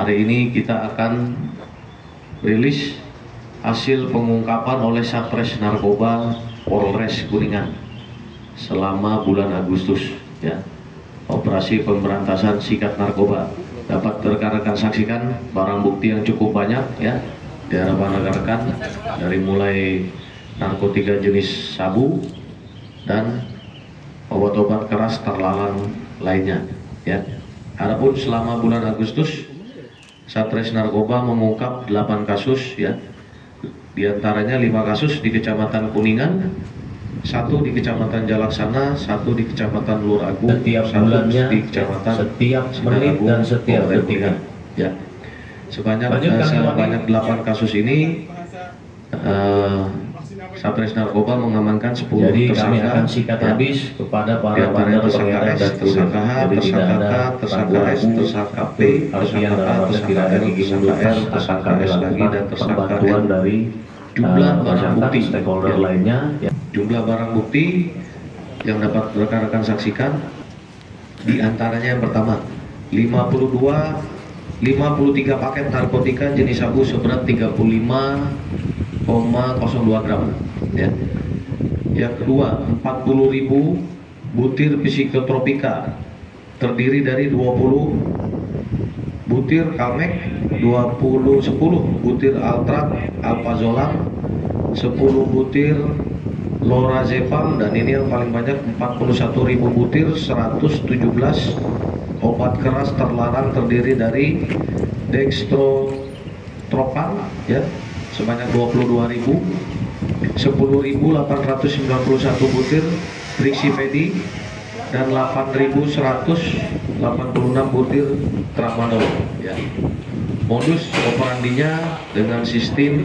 hari ini kita akan rilis hasil pengungkapan oleh Satres Narkoba Polres Kuningan selama bulan Agustus, ya. Operasi pemberantasan sikat narkoba. Dapat rekan-rekan saksikan barang bukti yang cukup banyak, ya, di hadapan rekan-rekan, dari mulai narkotika jenis sabu dan obat-obat keras terlarang lainnya, ya. Adapun selama bulan Agustus, Satres Narkoba mengungkap 8 kasus, ya. Di antaranya 5 kasus di Kecamatan Kuningan, 1 di Kecamatan Jalaksana, 1 di Kecamatan Luragung, setiap 1 bulannya, di Kecamatan setiap menit dan setiap detiknya. Ya. Sebanyak 8 kasus ini Satres Narkoba mengamankan 10 Jadi tersangka. kami akan sikat habis kepada para bandar tersangka pengedar S, dan tersangka H, Jadi tidak tersangka ada K, tersangka S, tersangka P, artian tersangka dalam A, arti tersangka tidak ada L, gigi tersangka mundur, S, tersangka S lagi, dan tersangka pembantuan N. dari Jumlah barang masyarakat bukti, stakeholder ya. lainnya, ya. Jumlah barang bukti yang dapat rekan-rekan saksikan, di antaranya yang pertama 53 paket narkotika jenis sabu seberat 35,02 gram, ya. Yang kedua, 40.000 butir psikotropika terdiri dari 20 butir Kalmek, 10 butir Altrat Alprazolam, 10 butir Lorazepam, dan ini yang paling banyak 41.000 butir 117 obat keras terlarang terdiri dari dextrotropan, ya, sebanyak 22.000, 10.891 butir Brixipedi, dan 8.186 butir tramadol, ya. Modus operandinya dengan sistem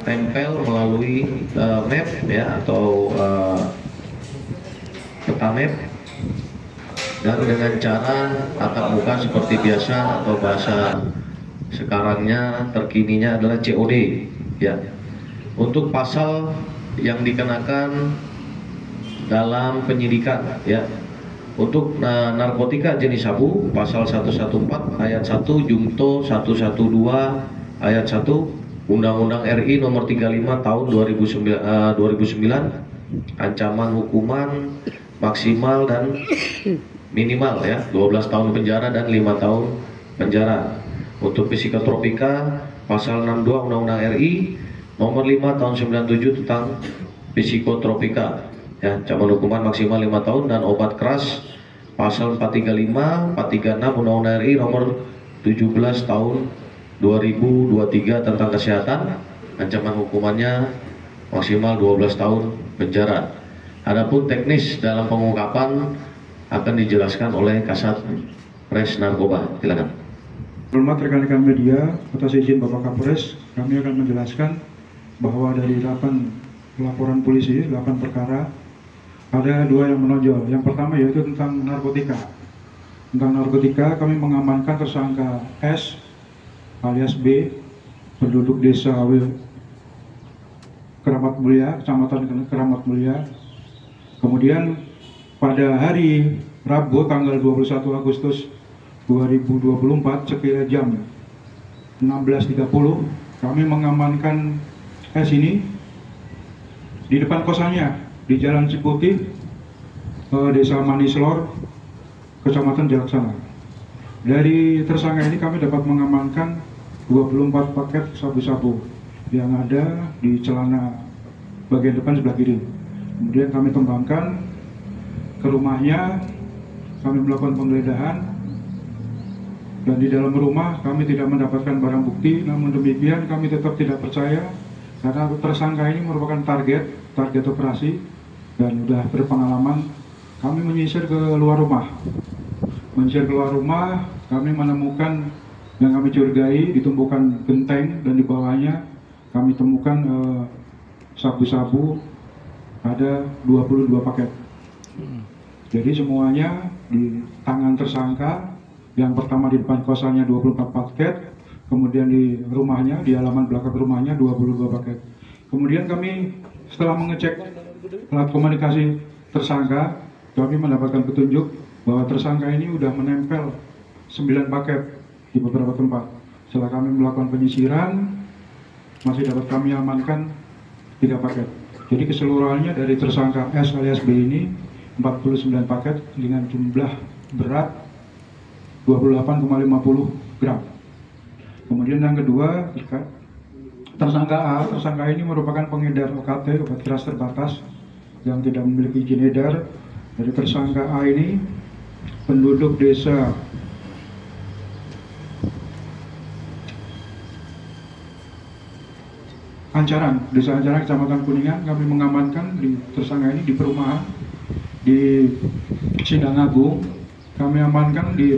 tempel melalui map, ya, atau peta map, dan dengan cara tatap muka seperti biasa, atau bahasa sekarangnya terkininya adalah COD, ya. Untuk pasal yang dikenakan dalam penyidikan, ya, untuk narkotika jenis sabu pasal 114 ayat 1 Jungto 112 ayat 1 Undang-Undang RI nomor 35 tahun 2009, ancaman hukuman maksimal dan minimal, ya, 12 tahun penjara dan 5 tahun penjara. Untuk psikotropika pasal 62 Undang-Undang RI nomor 5 tahun 97 tentang psikotropika, ya, ancaman hukuman maksimal 5 tahun. Dan obat keras pasal 435, 436 Undang-Undang RI nomor 17 tahun 2023 tentang kesehatan, ancaman hukumannya maksimal 12 tahun penjara. Adapun teknis dalam pengungkapan akan dijelaskan oleh Kasat Res Narkoba. Silakan. Hormat rekan-rekan media, atas izin Bapak Kapolres, kami akan menjelaskan bahwa dari 8 laporan polisi, 8 perkara, ada 2 yang menonjol. Yang pertama yaitu tentang narkotika. Tentang narkotika, kami mengamankan tersangka S alias B, penduduk desa Keramat Mulia, Kecamatan Keramat Mulia. Kemudian pada hari Rabu tanggal 21 Agustus 2024 sekira jam 16.30, kami mengamankan S ini di depan kosannya di Jalan Ciputih, Desa Manislor, Kecamatan Jalaksana. Dari tersangka ini kami dapat mengamankan 24 paket sabu-sabu yang ada di celana bagian depan sebelah kiri. Kemudian kami kembangkan ke rumahnya, kami melakukan penggeledahan, dan di dalam rumah kami tidak mendapatkan barang bukti. Namun demikian kami tetap tidak percaya karena tersangka ini merupakan target operasi dan sudah berpengalaman. Kami menyisir ke luar rumah. Kami menemukan yang kami curigai ditumbuhkan genteng, dan di bawahnya kami temukan sabu-sabu ada 22 paket. Jadi semuanya di tangan tersangka. Yang pertama di depan kosannya 24 paket, kemudian di rumahnya, di halaman belakang rumahnya 22 paket. Kemudian kami setelah mengecek alat komunikasi tersangka, kami mendapatkan petunjuk bahwa tersangka ini sudah menempel 9 paket di beberapa tempat. Setelah kami melakukan penyisiran, masih dapat kami amankan 3 paket. Jadi keseluruhannya dari tersangka S alias B ini 49 paket dengan jumlah berat 28,50 gram. Kemudian yang kedua, tersangka A, tersangka ini merupakan pengedar OKT, obat keras terbatas, yang tidak memiliki izin edar. Dari tersangka A ini penduduk desa Ancaran, desa Ancaran, Kecamatan Kuningan. Kami mengamankan di tersangka ini di perumahan di Sindang Agung. Kami amankan di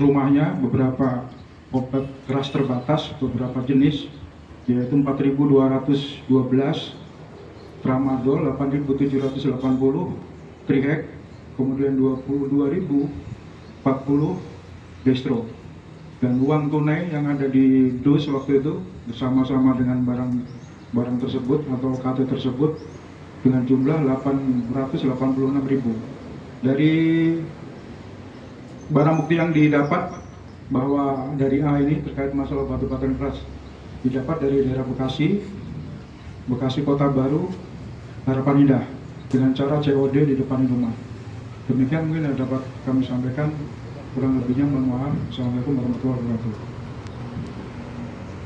rumahnya beberapa obat keras terbatas, beberapa jenis, yaitu 4.212 tramadol, 8.780 trihek, kemudian 22.040 destro. Dan uang tunai yang ada di dus waktu itu bersama-sama dengan barang tersebut atau KT tersebut dengan jumlah 886.000. Dari barang bukti yang didapat bahwa dari A ini terkait masalah batu-batuan keras didapat dari daerah Bekasi Kota Baru, Harapan Indah, dengan cara COD di depan rumah. Demikian mungkin yang dapat kami sampaikan. Kurang lebihnya mohon maaf. Assalamualaikum warahmatullahi wabarakatuh.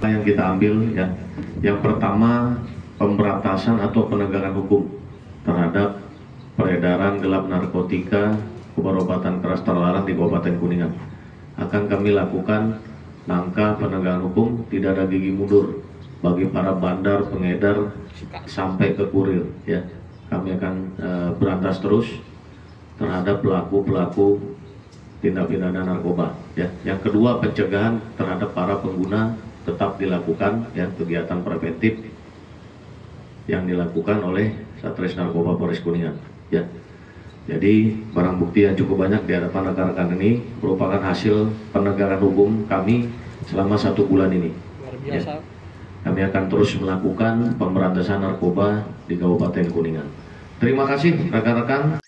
Yang kita ambil ya, yang pertama pemberantasan atau penegakan hukum terhadap peredaran gelap narkotika, obat-obatan keras terlarang di Kabupaten Kuningan. Akan kami lakukan langkah penegakan hukum, tidak ada gigi mundur bagi para bandar, pengedar sampai ke kurir ya. Kami akan berantas terus terhadap pelaku-pelaku tindak pidana narkoba ya. Yang kedua, pencegahan terhadap para pengguna tetap dilakukan ya, kegiatan preventif yang dilakukan oleh Satres Narkoba Polres Kuningan ya. Jadi barang bukti yang cukup banyak di hadapan rekan-rekan ini merupakan hasil penegakan hukum kami selama 1 bulan ini. Luar biasa. Ya. Kami akan terus melakukan pemberantasan narkoba di Kabupaten Kuningan. Terima kasih rekan-rekan.